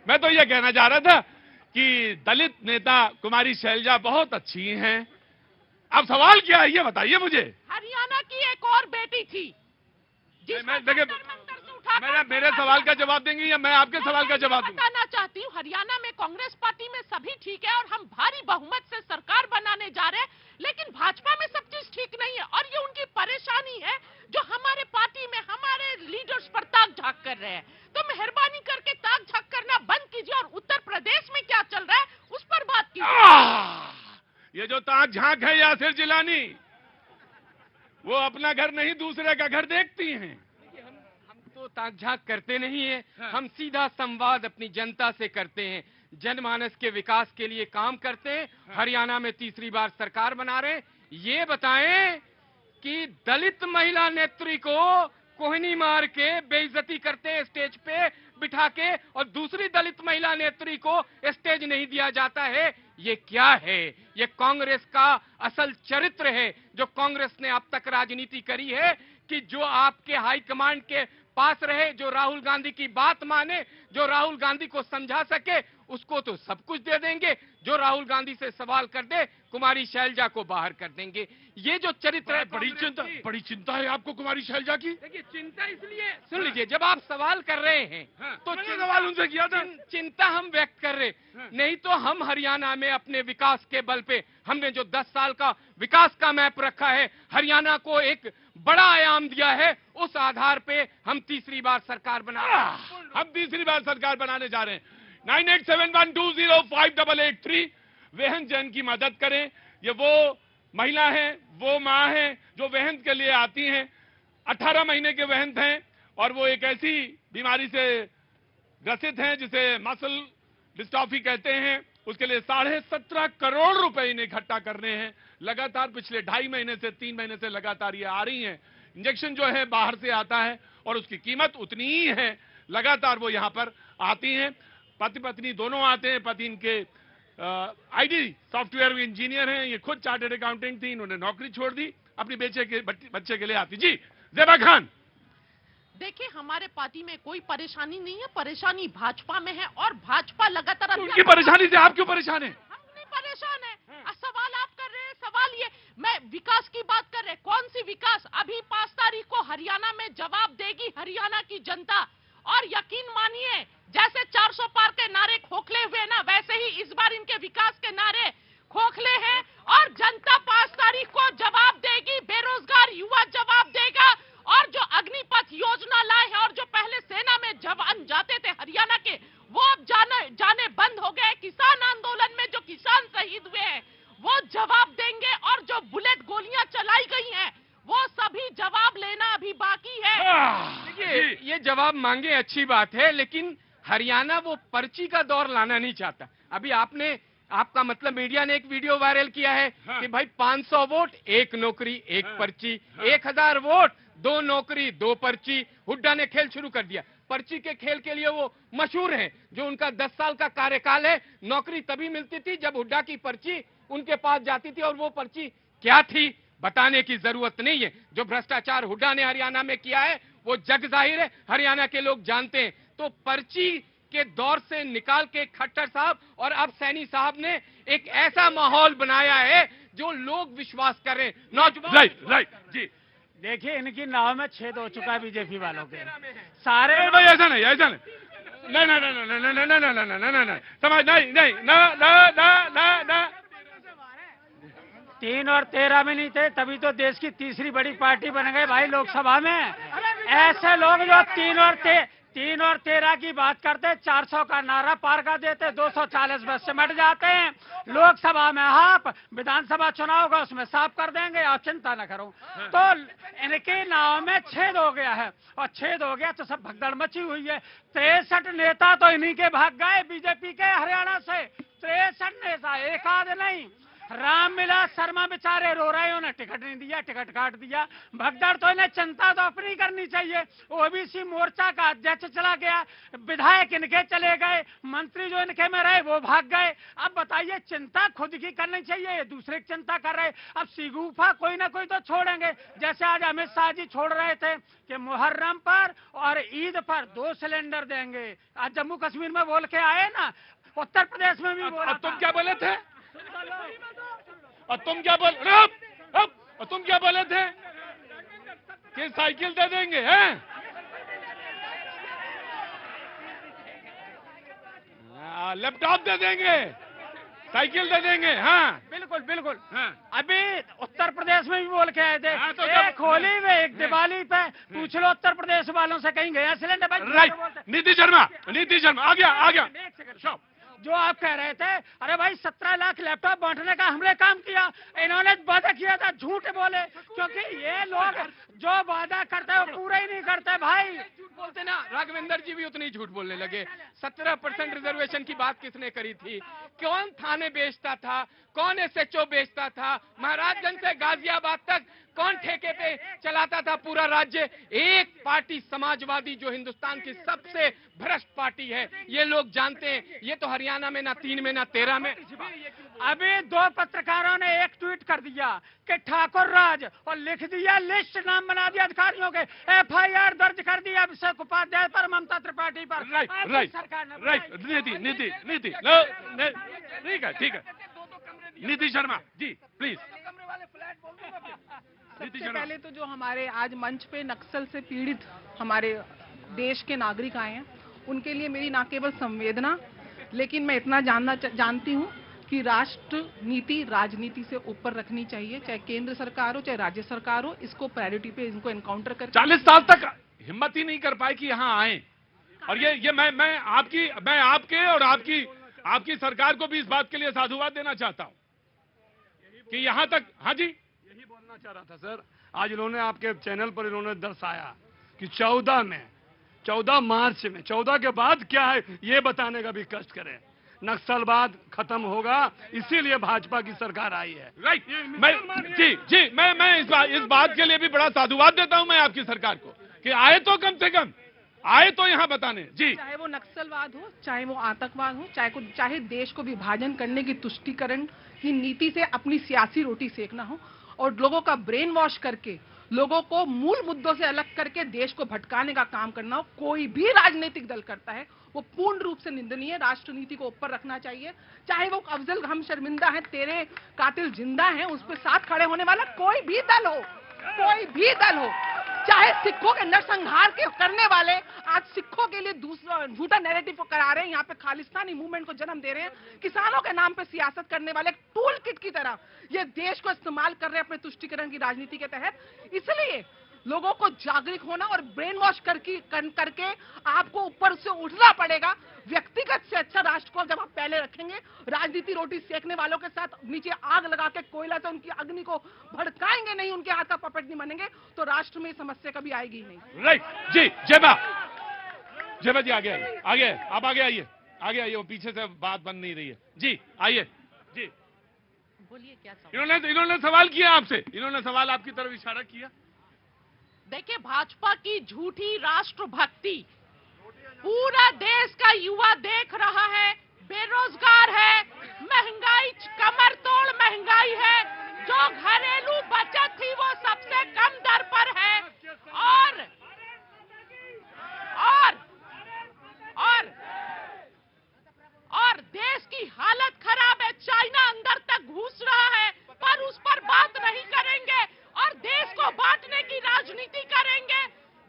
मैं तो ये कहना चाह रहा था कि दलित नेता कुमारी शैलजा बहुत अच्छी हैं। अब सवाल क्या है ये बताइए मुझे। हरियाणा की एक और बेटी थी, मेरे सवाल का जवाब देंगे या मैं आपके सवाल का जवाब दूंगा? बताना चाहती हूँ, हरियाणा में कांग्रेस पार्टी में सभी ठीक है और हम भारी बहुमत से सरकार बनाने जा रहे हैं, लेकिन भाजपा में सब चीज ठीक नहीं है। और ये उनकी परेशानी है जो हमारे पार्टी में हमारे लीडर्स पर ताक झांक कर रहे हैं। तो मेहरबानी करके ताक झांक करना बंद कीजिए और उत्तर प्रदेश में क्या चल रहा है उस पर बात कीजिए। ये जो ताक झांक है यासिर जिलानी, वो अपना घर नहीं दूसरे का घर देखती हैं। तो ताक-झांक करते नहीं है, हम सीधा संवाद अपनी जनता से करते हैं, जनमानस के विकास के लिए काम करते हैं। हरियाणा में तीसरी बार सरकार बना रहे हैं। ये बताएं कि दलित महिला नेत्री को कोहनी मार के बेइज्जती करते हैं स्टेज पे बिठा के, और दूसरी दलित महिला नेत्री को स्टेज नहीं दिया जाता है। ये क्या है? ये कांग्रेस का असल चरित्र है जो कांग्रेस ने अब तक राजनीति करी है, कि जो आपके हाईकमांड के पास रहे, जो राहुल गांधी की बात माने, जो राहुल गांधी को समझा सके, उसको तो सब कुछ दे देंगे। जो राहुल गांधी से सवाल कर दे, कुमारी शैलजा को बाहर कर देंगे। ये जो चरित्र है, बड़ी चिंता है आपको कुमारी शैलजा की। देखिए चिंता इसलिए, सुन लीजिए, जब आप सवाल कर रहे हैं तो सवाल उनसे किया था, चिंता हम व्यक्त कर रहे, नहीं तो हम हरियाणा में अपने विकास के बल पे, हमने जो 10 साल का विकास का मैप रखा है, हरियाणा को एक बड़ा आयाम दिया है, उस आधार पे हम तीसरी बार सरकार बना रहे हैं। हम तीसरी बार सरकार बनाने जा रहे हैं। 9871205883 वेहन जन की मदद करें। ये वो महिला हैं, वो माँ हैं जो वेहन के लिए आती हैं। 18 महीने के वेहन हैं और वो एक ऐसी बीमारी से ग्रसित हैं जिसे मसल डिस्ट्रॉफी कहते हैं। उसके लिए 17.5 करोड़ रुपए इन्हें इकट्ठा करने हैं। लगातार पिछले 2.5 महीने से 3 महीने से लगातार ये आ रही हैं। इंजेक्शन जो है बाहर से आता है और उसकी कीमत उतनी ही है। लगातार वो यहाँ पर आती हैं, पति पत्नी दोनों आते हैं। पति इनके आईटी सॉफ्टवेयर इंजीनियर हैं, ये खुद चार्टर्ड अकाउंटेंट थी, इन्होंने नौकरी छोड़ दी, अपनी बच्चे के लिए आती। जी ज़ेबा खान। देखिए हमारे पार्टी में कोई परेशानी नहीं है, परेशानी भाजपा में है और भाजपा लगातार उनकी परेशानी से आप क्यों परेशान हैं? हम नहीं परेशान है। सवाल आप कर रहे हैं, सवाल ये, मैं विकास की बात कर रहे हैं। कौन सी विकास? अभी 5 तारीख को हरियाणा में जवाब देगी हरियाणा की जनता। और यकीन मानिए, जैसे 400 पार के नारे खोखले हुए ना, वैसे ही इस बार इनके विकास के नारे खोखले हैं और जनता 5 तारीख को जवाब देगी। बेरोजगार युवा जवाब देगा। और जो अग्निपथ योजना लाए हैं और जो पहले सेना में जवान जाते थे हरियाणा के, वो अब ये जवाब मांगे अच्छी बात है, लेकिन हरियाणा वो पर्ची का दौर लाना नहीं चाहता। अभी आपका मतलब मीडिया ने एक वीडियो वायरल किया है कि भाई 500 वोट 1 नौकरी 1 पर्ची, 1000 वोट 2 नौकरी 2 पर्ची। हुड्डा ने खेल शुरू कर दिया। पर्ची के खेल के लिए वो मशहूर हैं। जो उनका 10 साल का कार्यकाल है, नौकरी तभी मिलती थी जब हुड्डा की पर्ची उनके पास जाती थी, और वो पर्ची क्या थी बताने की जरूरत नहीं है। जो भ्रष्टाचार हुड्डा ने हरियाणा में किया है वो जग जाहिर है, हरियाणा के लोग जानते हैं। तो पर्ची के दौर से निकाल के खट्टर साहब और अब सैनी साहब ने एक ऐसा माहौल बनाया है जो लोग विश्वास कर रहे हैं। नौजवान राइट जी। देखिए, इनकी नाव में छेद हो चुका है बीजेपी वालों के सारे। भाई ऐसा नहीं, ऐसा नहीं, नहीं नहीं नहीं नहीं नहीं नहीं नहीं नहीं नहीं समझ नहीं नहीं ना ना ना ना ना 3 और 13 में नहीं थे, तभी तो देश की तीसरी बड़ी पार्टी बन गए भाई लोकसभा में। ऐसे लोग जो 3 और 13 की बात करते, 400 का नारा पार कर देते, 240 में सिमट जाते हैं। लोकसभा में हाफ, विधानसभा चुनाव होगा उसमें साफ कर देंगे, आप चिंता न करो। तो इनके नाव में छेद हो गया है, और छेद हो गया तो सब भगदड़ मची हुई है। 63 नेता तो इन्हीं के भाग गए बीजेपी के हरियाणा से। 63 नेता, एक आध नहीं। रामविलास शर्मा बेचारे रो रहे, उन्हें टिकट नहीं दिया, टिकट काट दिया। भगदड़ तो इन्हें चिंता तो अपनी करनी चाहिए। ओबीसी मोर्चा का अध्यक्ष चला गया, विधायक इनके चले गए, मंत्री जो इनके में रहे वो भाग गए। अब बताइए, चिंता खुद की करनी चाहिए, दूसरे की चिंता कर रहे। अब सिगुफा कोई ना कोई तो छोड़ेंगे। जैसे आज अमित शाह जी छोड़ रहे थे कि मुहर्रम पर और ईद पर 2 सिलेंडर देंगे। आज जम्मू कश्मीर में बोल के आए ना, उत्तर प्रदेश में भी बोला। तुम क्या बोले थे? और तुम क्या बोले थे कि साइकिल दे देंगे, हैं? लैपटॉप दे देंगे, साइकिल दे देंगे। हाँ बिल्कुल बिल्कुल। हाँ। अभी उत्तर प्रदेश में भी बोल के आए थे। हाँ, तो एक होली में, एक दिवाली पे पूछ लो उत्तर प्रदेश वालों से, कहीं गया सिलेंडर भाई? राइट। नीति शर्मा आ गया। जो आप कह रहे थे, अरे भाई 17 लाख लैपटॉप बांटने का हमने काम किया, इन्होंने वादा किया था, झूठ बोले। क्योंकि ये लोग जो वादा करते हैं वो पूरा ही नहीं करते भाई। झूठ बोलते ना, राघवेंद्र जी भी उतनी ही झूठ बोलने लगे। 17% रिजर्वेशन की बात किसने करी थी? कौन थाने बेचता था? कौन एसएचओ बेचता था? महाराजगंज से गाजियाबाद तक कौन ठेके पे चलाता था पूरा राज्य? एक पार्टी समाजवादी, जो हिंदुस्तान की सबसे भ्रष्ट पार्टी है, ये लोग जानते हैं। ये तो हरियाणा में ना 3 में ना 13 में। अभी 2 पत्रकारों ने एक ट्वीट कर दिया कि ठाकुर राज, और लिख दिया लिस्ट, नाम बना दिया अधिकारियों के, FIR दर्ज कर दिया अभिषेक उपाध्याय पर, ममता त्रिपाठी पर। राइट। नीति ठीक है। नीति शर्मा जी प्लीज। सबसे पहले तो जो हमारे आज मंच पे नक्सल से पीड़ित हमारे देश के नागरिक आए हैं, उनके लिए मेरी ना केवल संवेदना, लेकिन मैं इतना जानती हूँ कि राष्ट्र नीति राजनीति से ऊपर रखनी चाहिए। चाहे केंद्र सरकार हो चाहे राज्य सरकार हो, इसको प्रायोरिटी पे इनको एनकाउंटर कर। 40 साल तक हिम्मत ही नहीं कर पाए कि यहाँ आए। और ये मैं आपके और आपकी सरकार को भी इस बात के लिए साधुवाद देना चाहता हूँ कि यहाँ तक। हाँ जी, यही बोलना चाह रहा था सर। आज इन्होंने आपके चैनल पर इन्होंने दर्शाया कि 14 मार्च में 14 के बाद क्या है ये बताने का भी कष्ट करें। नक्सलवाद खत्म होगा, इसीलिए भाजपा की सरकार आई है। राइट। मैं इस बात के लिए भी बड़ा साधुवाद देता हूं मैं आपकी सरकार को कि आए तो कम से कम आए तो यहाँ बताने। जी, चाहे वो नक्सलवाद हो, चाहे वो आतंकवाद हो, चाहे देश को विभाजन करने की तुष्टीकरण की नीति से अपनी सियासी रोटी सेकना हो, और लोगों का ब्रेन वॉश करके लोगों को मूल मुद्दों से अलग करके देश को भटकाने का काम करना हो, कोई भी राजनीतिक दल करता है, वो पूर्ण रूप से निंदनीय। राष्ट्र नीति को ऊपर रखना चाहिए। चाहे वो अफजल हम शर्मिंदा है, तेरे कातिल जिंदा है, उस पर साथ खड़े होने वाला कोई भी दल हो, चाहे सिखों के नरसंहार के करने वाले आज सिखों के लिए दूसरा झूठा नैरेटिव करा रहे हैं, यहाँ पे खालिस्तानी मूवमेंट को जन्म दे रहे हैं, किसानों के नाम पे सियासत करने वाले टूल किट की तरह ये देश को इस्तेमाल कर रहे हैं अपने तुष्टीकरण की राजनीति के तहत। इसलिए लोगों को जागरूक होना और ब्रेन वॉश करके आपको ऊपर से उठना पड़ेगा। व्यक्तिगत से अच्छा राष्ट्र को जब आप पहले रखेंगे, राजनीति रोटी सेकने वालों के साथ नीचे आग लगा के कोयला से उनकी अग्नि को भड़काएंगे नहीं, उनके हाथ का पपेट नहीं बनेंगे, तो राष्ट्र में समस्या कभी आएगी ही नहीं। राइट जी। जयबा जी आगे आइए, आगे आप आगे आइए, आगे आइए, वो पीछे से बात बन नहीं रही है जी, आइए जी। बोलिए क्या सवाल? इन्होंने सवाल किया आपसे, इन्होंने सवाल आपकी तरफ इशारा किया। देखिए, भाजपा की झूठी राष्ट्रभक्ति पूरा देश का युवा देख रहा है। बेरोजगार है, महंगाई कमर तोड़ महंगाई है, जो घरेलू बचत थी वो सबसे कम दर पर है, और देश की हालत खराब है। चाइना अंदर तक घुस रहा है, पर उस पर बात नहीं करेंगे और देश को बांटने की राजनीति करेंगे,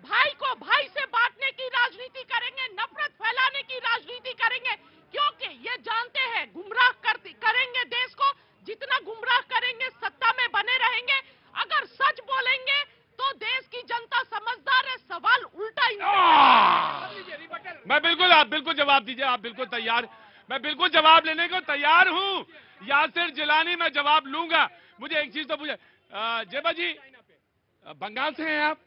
भाई को भाई से बांटने की राजनीति करेंगे, नफरत फैलाने की राजनीति करेंगे, क्योंकि ये जानते हैं गुमराह करेंगे देश को। जितना गुमराह करेंगे सत्ता में बने रहेंगे। अगर सच बोलेंगे तो देश की जनता समझदार है, सवाल उल्टा ही मैं बिल्कुल, आप बिल्कुल जवाब दीजिए, आप बिल्कुल तैयार, मैं बिल्कुल जवाब लेने को तैयार हूं। यासिर जिलानी, मैं जवाब लूंगा। मुझे एक चीज तो पूछे, जेबा जी बंगाल से हैं आप?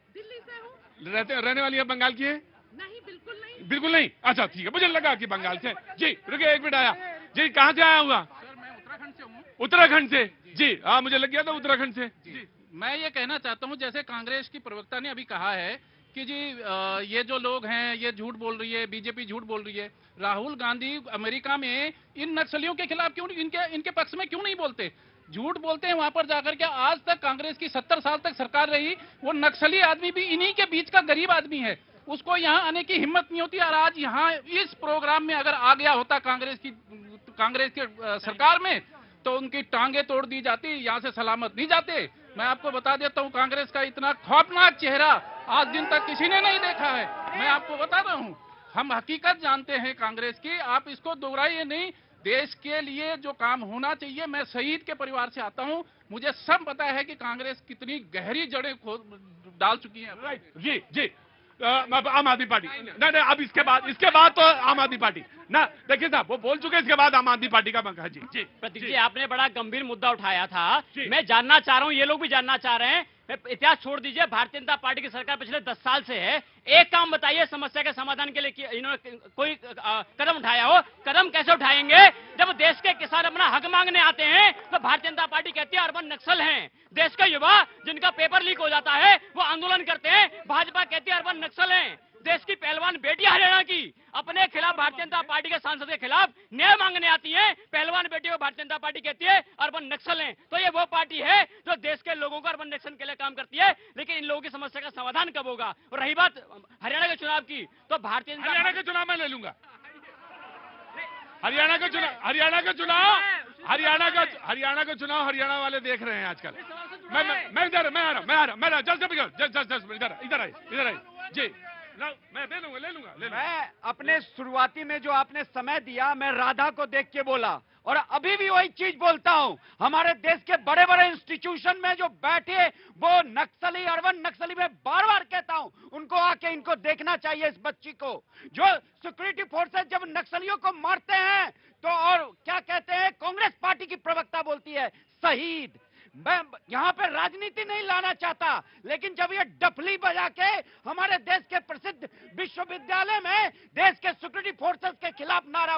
दिल्ली से हूँ। रहने वाली है बंगाल की है? नहीं, बिल्कुल नहीं। बिल्कुल नहीं, अच्छा ठीक है, मुझे लगा कि बंगाल से। जी रुकिए, एक मिनट आया जी, कहाँ से आया हुआ? सर मैं उत्तराखंड से हूँ। उत्तराखंड से जी, हाँ मुझे लग गया था उत्तराखंड से जी। मैं ये कहना चाहता हूँ, जैसे कांग्रेस की प्रवक्ता ने अभी कहा है कि जी ये जो लोग हैं ये झूठ बोल रही है, बीजेपी झूठ बोल रही है। राहुल गांधी अमेरिका में इन नक्सलियों के खिलाफ क्यों, इनके पक्ष में क्यों नहीं बोलते? झूठ बोलते हैं वहां पर जाकर के। आज तक कांग्रेस की 70 साल तक सरकार रही, वो नक्सली आदमी भी इन्हीं के बीच का गरीब आदमी है, उसको यहाँ आने की हिम्मत नहीं होती। और आज यहाँ इस प्रोग्राम में अगर आ गया होता कांग्रेस के सरकार में, तो उनकी टांगे तोड़ दी जाती, यहाँ से सलामत नहीं जाते। मैं आपको बता देता हूँ, कांग्रेस का इतना खौफनाक चेहरा आज दिन तक किसी ने नहीं देखा है। मैं आपको बता रहा हूँ, हम हकीकत जानते हैं कांग्रेस की, आप इसको दोहराइए नहीं। देश के लिए जो काम होना चाहिए, मैं शहीद के परिवार से आता हूं, मुझे सब पता है कि कांग्रेस कितनी गहरी जड़ें डाल चुकी है। राइट जी जी। आम आदमी पार्टी नहीं, अब इसके बाद तो आम आदमी पार्टी ना, देखिए साहब वो बोल चुके, इसके बाद आम आदमी पार्टी का मौका। जी जी। प्रतीक जी, आपने बड़ा गंभीर मुद्दा उठाया था, मैं जानना चाह रहा हूं, ये लोग भी जानना चाह रहे हैं। इतिहास छोड़ दीजिए, भारतीय जनता पार्टी की सरकार पिछले 10 साल से है। एक काम बताइए, समस्या के समाधान के लिए इन्होंने कोई कदम उठाया हो? कदम कैसे उठाएंगे जब देश के किसान अपना हक मांगने आते हैं तो भारतीय जनता पार्टी कहती है अर्बन नक्सल हैं। देश के युवा जिनका पेपर लीक हो जाता है वो आंदोलन करते हैं, भाजपा कहती है अर्बन नक्सल हैं। देश की पहलवान बेटियां हरियाणा की अपने खिलाफ भारतीय जनता पार्टी के सांसद के खिलाफ न्याय मांगने आती हैं, पहलवान बेटियों को भारतीय जनता पार्टी कहती है अर्बन नक्सल हैं। तो ये वो पार्टी है जो देश के लोगों को अर्बन नक्सल के लिए काम करती है। लेकिन इन लोगों की समस्या का समाधान कब होगा? और रही बात हरियाणा के चुनाव की, तो भारतीय हरियाणा के चुनाव मैं ले लूंगा। हरियाणा का चुनाव हरियाणा वाले देख रहे हैं आजकल। मैं इधर मैं जस्ट इधर आए जी, मैं ले लूंगा। मैं अपने शुरुआती में जो आपने समय दिया, मैं राधा को देख के बोला और अभी भी वही चीज बोलता हूं। हमारे देश के बड़े बड़े इंस्टीट्यूशन में जो बैठे वो नक्सली, अर्बन नक्सली, में बार बार कहता हूं उनको आके इनको देखना चाहिए। इस बच्ची को, जो सिक्योरिटी फोर्सेस जब नक्सलियों को मारते हैं तो और क्या कहते हैं, कांग्रेस पार्टी की प्रवक्ता बोलती है शहीद। मैं यहाँ पे राजनीति नहीं लाना चाहता, लेकिन जब ये डफली बजा के हमारे देश के प्रसिद्ध विश्वविद्यालय में देश के सिक्योरिटी फोर्सेस के खिलाफ नारा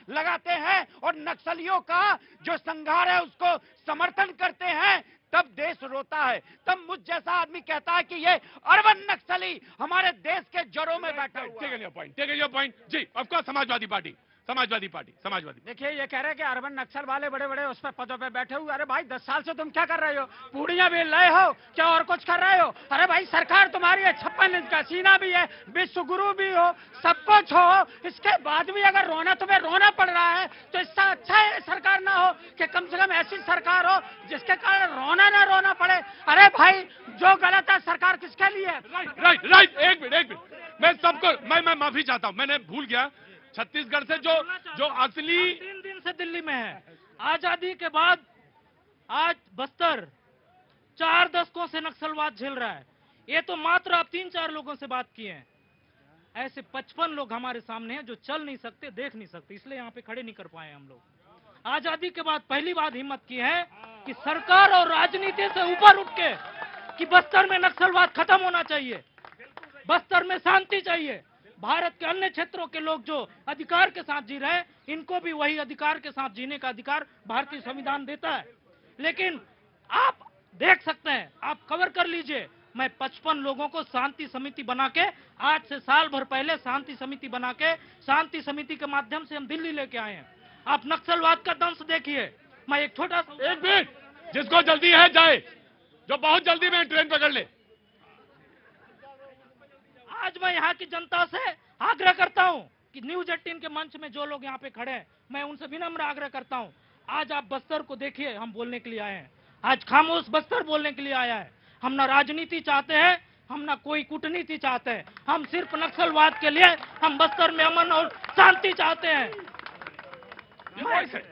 लगाते हैं और नक्सलियों का जो संघार है उसको समर्थन करते हैं, तब देश रोता है। तब मुझ जैसा आदमी कहता है कि ये अर्बन नक्सली हमारे देश के जड़ों में बैठा हुआ है। टेक योर पॉइंट जी। Of course Samajwadi party. देखिए, ये कह रहे हैं कि अर्बन नक्सल वाले बड़े बड़े उस पर पदों पे बैठे हुए। अरे भाई 10 साल से तुम क्या कर रहे हो? पूड़ियां बेल रहे हो क्या और कुछ कर रहे हो? अरे भाई सरकार तुम्हारी है, 56 इंच का सीना भी है, विश्व गुरु भी हो, सब कुछ हो, इसके बाद भी अगर तुम्हें रोना पड़ रहा है तो इससे अच्छा है सरकार ना हो कि कम से कम ऐसी सरकार हो जिसके कारण रोना पड़े। अरे भाई जो गलत है सरकार किसके लिए? राइट। एक मिनट मैं सबको मैं माफी चाहता हूँ, मैंने भूल गया। छत्तीसगढ़ से जो असली 3 दिन से दिल्ली में है। आजादी के बाद आज बस्तर, 4 दशकों से नक्सलवाद झेल रहा है। ये तो मात्र आप 3-4 लोगों से बात किए हैं। ऐसे 55 लोग हमारे सामने हैं जो चल नहीं सकते, देख नहीं सकते, इसलिए यहाँ पे खड़े नहीं कर पाए हम लोग। आजादी के बाद पहली बार हिम्मत की है कि सरकार और राजनीति से ऊपर उठ के कि बस्तर में नक्सलवाद खत्म होना चाहिए, बस्तर में शांति चाहिए। भारत के अन्य क्षेत्रों के लोग जो अधिकार के साथ जी रहे हैं, इनको भी वही अधिकार के साथ जीने का अधिकार भारतीय संविधान देता है। लेकिन आप देख सकते हैं, आप कवर कर लीजिए, मैं 55 लोगों को शांति समिति बना के, आज से साल भर पहले शांति समिति बना के, शांति समिति के माध्यम से हम दिल्ली लेके आए हैं। आप नक्सलवाद का दंश देखिए। मैं एक छोटा सा, एक मिनट, जिसको जल्दी है जाए, जो बहुत जल्दी में ट्रेन पकड़ ले। आज मैं यहाँ की जनता से आग्रह करता हूँ कि न्यूज 18 के मंच में जो लोग यहाँ पे खड़े हैं, मैं उनसे विनम्र आग्रह करता हूँ, आज आप बस्तर को देखिए। हम बोलने के लिए आए हैं, आज खामोश बस्तर बोलने के लिए आया है। हम ना राजनीति चाहते हैं, हम ना कोई कूटनीति चाहते हैं, हम सिर्फ नक्सलवाद के लिए हम बस्तर में अमन और शांति चाहते हैं।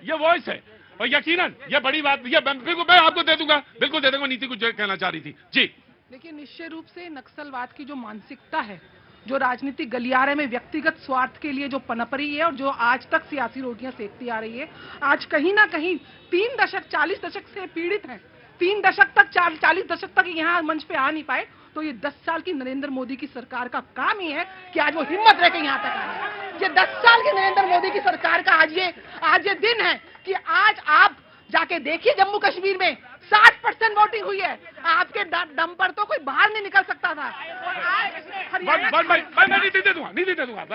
ये वॉइस है और यकीनन ये बड़ी बात, ये बिल्कुल मैं आपको दे दूंगा, बिल्कुल दे दूंगा। नीति कुछ कहना चाह रही थी जी। देखिए, निश्चय रूप से नक्सलवाद की जो मानसिकता है, जो राजनीतिक गलियारे में व्यक्तिगत स्वार्थ के लिए जो पनप रही है और जो आज तक सियासी रोटियां सेकती आ रही है, आज कहीं ना कहीं 3 दशक 40 दशक से पीड़ित है। 3 दशक तक 40 दशक तक यहाँ मंच पे आ नहीं पाए, तो ये 10 साल की नरेंद्र मोदी की सरकार का काम ही है कि आज वो हिम्मत लेके यहाँ तक आए। ये 10 साल की नरेंद्र मोदी की सरकार का आज ये दिन है कि आज आप जाके देखिए जम्मू कश्मीर में 60% वोटिंग हुई है। आपके दम पर तो कोई बाहर नहीं निकल सकता था। मैं नीति दे दूंगा,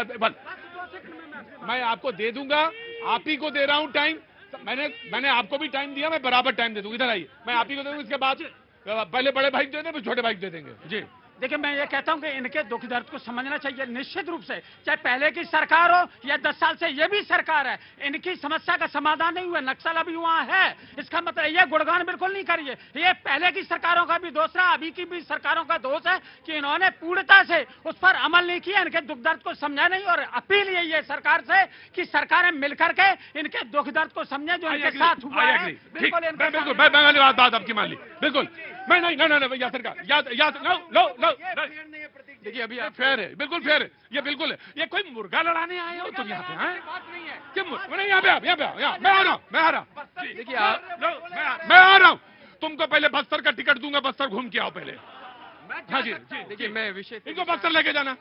मैं आपको दे दूंगा, आप ही को दे रहा हूं टाइम। मैंने आपको भी टाइम दिया, मैं बराबर टाइम दे दूंगा। इधर आइए, मैं आप ही को दे दूंगा। इसके बाद पहले बड़े भाई दे दें, फिर छोटे भाई दे देंगे जी। देखिए, मैं ये कहता हूं कि इनके दुख दर्द को समझना चाहिए निश्चित रूप से, चाहे पहले की सरकार हो या 10 साल से ये भी सरकार है, इनकी समस्या का समाधान नहीं हुआ। नक्सल अभी वहां है, इसका मतलब ये गुणगान बिल्कुल नहीं करिए। ये पहले की सरकारों का भी दोष रहा, अभी की भी सरकारों का दोष है कि इन्होंने पूर्णता से उस पर अमल नहीं किया, इनके दुख दर्द को समझा नहीं। और अपील यही है सरकार से कि सरकारें मिलकर के इनके दुख दर्द को समझे जो इनके साथ हुआ है। बिल्कुल, मैं बात आपकी मान ली, बिल्कुल। मैं नहीं या सरकार देखिए, अभी आप फेयर है, बिल्कुल फेयर है, ये बिल्कुल है। ये कोई मुर्गा लड़ाने आए हो तुम यहाँ पे? नहीं, यहाँ पे मैं आ रहा हूँ। देखिए, मैं आ रहा हूँ। तुमको पहले बस्तर का टिकट दूंगा, बस्तर घूम के आओ पहले। हाँ जी, देखिए, मैं विषय इनको बस्तर लेके जाना,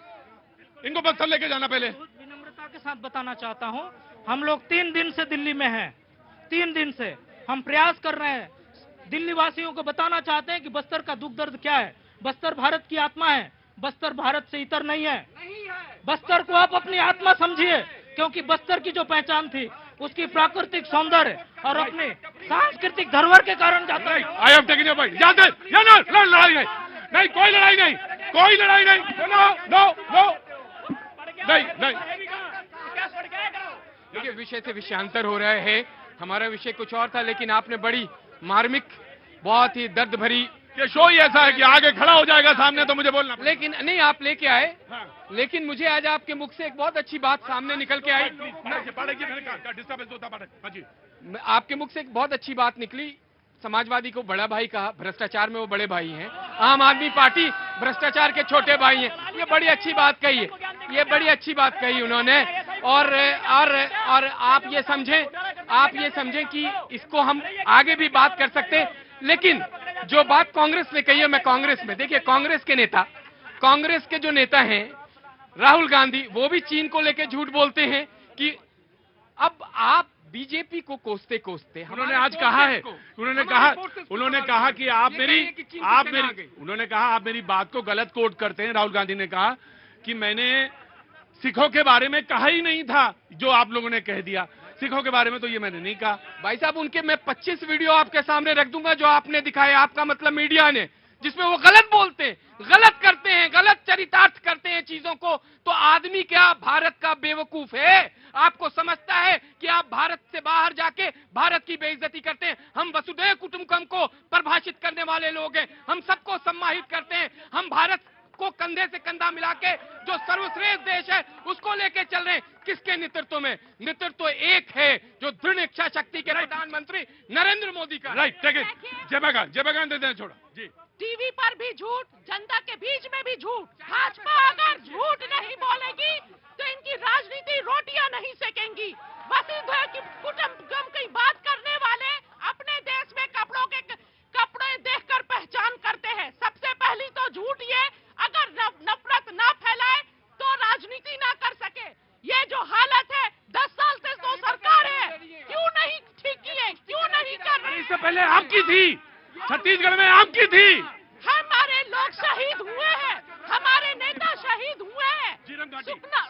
इनको बस्तर लेके जाना पहले। विनम्रता के साथ बताना चाहता हूँ, हम लोग 3 दिन से दिल्ली में हैं। 3 दिन से हम प्रयास कर रहे हैं, दिल्ली वासियों को बताना चाहते हैं कि बस्तर का दुख दर्द क्या है। बस्तर भारत की आत्मा है, बस्तर भारत से इतर नहीं है। बस्तर को आप अपनी आत्मा समझिए, क्योंकि बस्तर की जो पहचान थी उसकी प्राकृतिक सौंदर्य और अपने सांस्कृतिक धरोहर के कारण जाता है। I have taken your point. लड़ाई नहीं, कोई लड़ाई नहीं, नहीं। देखिए, विषय से विषयांतर हो रहा है। हमारा विषय कुछ और था, लेकिन आपने बड़ी मार्मिक, बहुत ही दर्द भरी, ये शो ही ऐसा है कि आगे खड़ा हो जाएगा सामने तो मुझे बोलना। लेकिन नहीं, आप लेके आए। लेकिन मुझे आज आपके मुख से एक बहुत अच्छी बात सामने निकल के आई। आपके मुख से एक बहुत अच्छी बात निकली। समाजवादी को बड़ा भाई कहा, भ्रष्टाचार में वो बड़े भाई हैं। आम आदमी पार्टी भ्रष्टाचार के छोटे भाई हैं। ये बड़ी अच्छी बात कही है, ये बड़ी अच्छी बात कही उन्होंने। और आप ये समझें कि इसको हम आगे भी बात कर सकते हैं। लेकिन जो बात कांग्रेस ने कही है, मैं कांग्रेस में, देखिए, कांग्रेस के जो नेता हैं राहुल गांधी, वो भी चीन को लेकर झूठ बोलते हैं कि अब आप बीजेपी को कोसते उन्होंने आज कहा है, उन्होंने कहा कि उन्होंने कहा आप मेरी बात को गलत कोट करते हैं। राहुल गांधी ने कहा कि मैंने सिखों के बारे में कहा ही नहीं था जो आप लोगों ने कह दिया। सिखों के बारे में तो ये मैंने नहीं कहा। भाई साहब, उनके मैं 25 वीडियो आपके सामने रख दूंगा जो आपने दिखाए, आपका मतलब मीडिया ने, जिसमें वो गलत बोलते हैं, गलत करते हैं, गलत चरितार्थ करते हैं चीजों को। तो आदमी क्या भारत का बेवकूफ है? आपको समझता है कि आप भारत से बाहर जाके भारत की बेइज्जती करते हैं। हम वसुधैव कुटुंबकम को परिभाषित करने वाले लोग हैं, हम सबको सम्मानित करते हैं, हम भारत को कंधे से कंधा मिला के जो सर्वश्रेष्ठ देश है उसको लेके चल रहे हैं। किसके नेतृत्व में? नेतृत्व एक है, जो दृढ़ इच्छा शक्ति के प्रधानमंत्री नरेंद्र मोदी का। Right, take it. जयप्रकाश दे दें, छोड़ा जी। टीवी पर भी झूठ, जनता के बीच में भी झूठ। भाजपा अगर झूठ नहीं बोलेगी तो इनकी राजनीति रोटियां नहीं सेकेंगी। वसुंधरा की कुटुंबकम की बात करने वाले अपने देश में कपड़े देखकर पहचान करते हैं। सबसे पहली तो झूठ ये, अगर नफरत ना फैलाए तो राजनीति ना कर सके। ये जो हालत है 10 साल से तो सरकार है, क्यों नहीं ठीक की है, क्यों नहीं कर रही? इससे पहले आपकी थी, छत्तीसगढ़ में आपकी थी। हमारे लोग शहीद हुए हैं, हमारे नेता शहीद हुए हैं,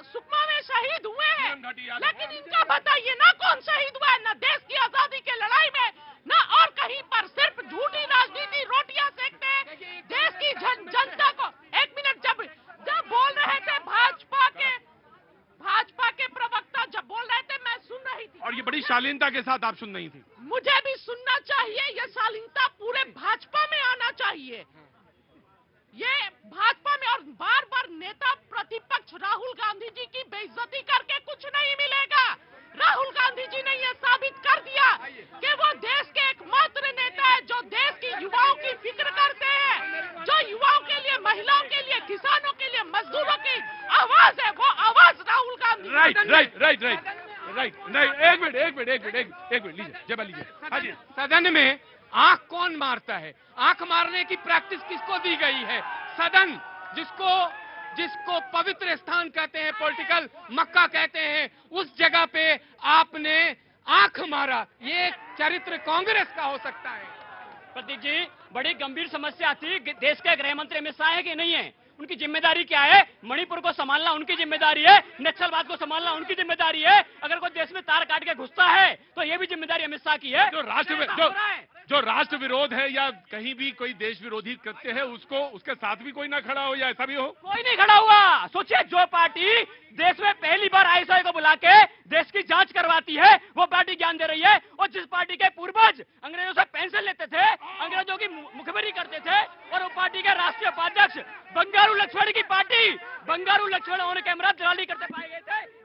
सुकमा में शहीद हुए हैं, लेकिन इनका बताइए ना कौन शहीद हुआ है? न देश की आजादी के लड़ाई में, न और कहीं पर। सिर्फ झूठी राजनीति, रोटियां सेकते हैं देश की जनता को। एक मिनट, जब बोल रहे थे भाजपा के प्रवक्ता जब बोल रहे थे मैं सुन रही थी, और ये बड़ी शालीनता के साथ आप सुन रही थी। मुझे भी सुनना चाहिए। ये शालीनता पूरे भाजपा में आना चाहिए। ये भाजपा में, और बार बार नेता प्रतिपक्ष राहुल गांधी जी की बेइज्जती करके कुछ नहीं मिलेगा। राहुल गांधी जी ने यह साबित कर दिया कि वो देश के एकमात्र नेता है जो देश की युवाओं की फिक्र करते हैं, जो युवाओं के लिए, महिलाओं के लिए, किसानों के लिए, मजदूरों की आवाज है। वो आवाज राहुल गांधी। राइट। नहीं, एक मिनट लीजिए, जब लीजिए। हाँ जी। सदन में आंख कौन मारता है? आंख मारने की प्रैक्टिस किसको दी गई है? सदन जिसको पवित्र स्थान कहते हैं, पॉलिटिकल मक्का कहते हैं, उस जगह पे आपने आंख मारा। ये चरित्र कांग्रेस का हो सकता है। प्रतीक जी, बड़ी गंभीर समस्या थी। देश के गृह मंत्री अमित शाह है कि नहीं है? उनकी जिम्मेदारी क्या है? मणिपुर को संभालना उनकी जिम्मेदारी है, नक्सलवाद को संभालना उनकी जिम्मेदारी है। अगर कोई देश में तार काट के घुसता है तो ये भी जिम्मेदारी अमित शाह की है। जो राष्ट्र विरोध है या कहीं भी कोई देश विरोधी कृत्य है, उसके साथ भी कोई ना खड़ा हो, या ऐसा भी हो? कोई नहीं खड़ा हुआ। सोचिए, जो पार्टी देश में पहली बार आईएसआई को बुला के देश की जांच करवाती है, वो पार्टी ज्ञान दे रही है। और जिस पार्टी के पूर्वज अंग्रेजों से पेंशन लेते थे, अंग्रेजों की मुखबिरी करते थे, और वो पार्टी के राष्ट्रीय उपाध्यक्ष बंगारू लक्ष्मण की party, Bangaru Laxman on camera दलाली करते पाए गए थे।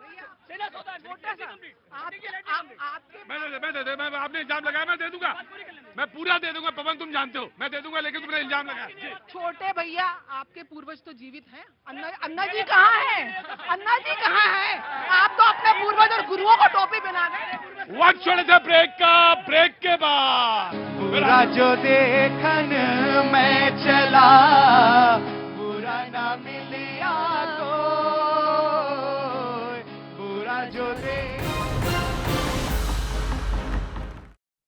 आपने इल्जाम लगाया, मैं दे दूंगा, मैं पूरा दे दूंगा। पवन, तुम जानते हो मैं दे दूंगा, लेकिन तुमने इल्जाम लगाया। छोटे भैया, आपके पूर्वज तो जीवित हैं। अन्ना जी कहाँ हैं? अन्ना जी कहाँ हैं? आप तो अपने पूर्वज और गुरुओं को टोपी पहना गए। वक्त छोड़े थे ब्रेक का। ब्रेक के बाद जो देखन मैं चला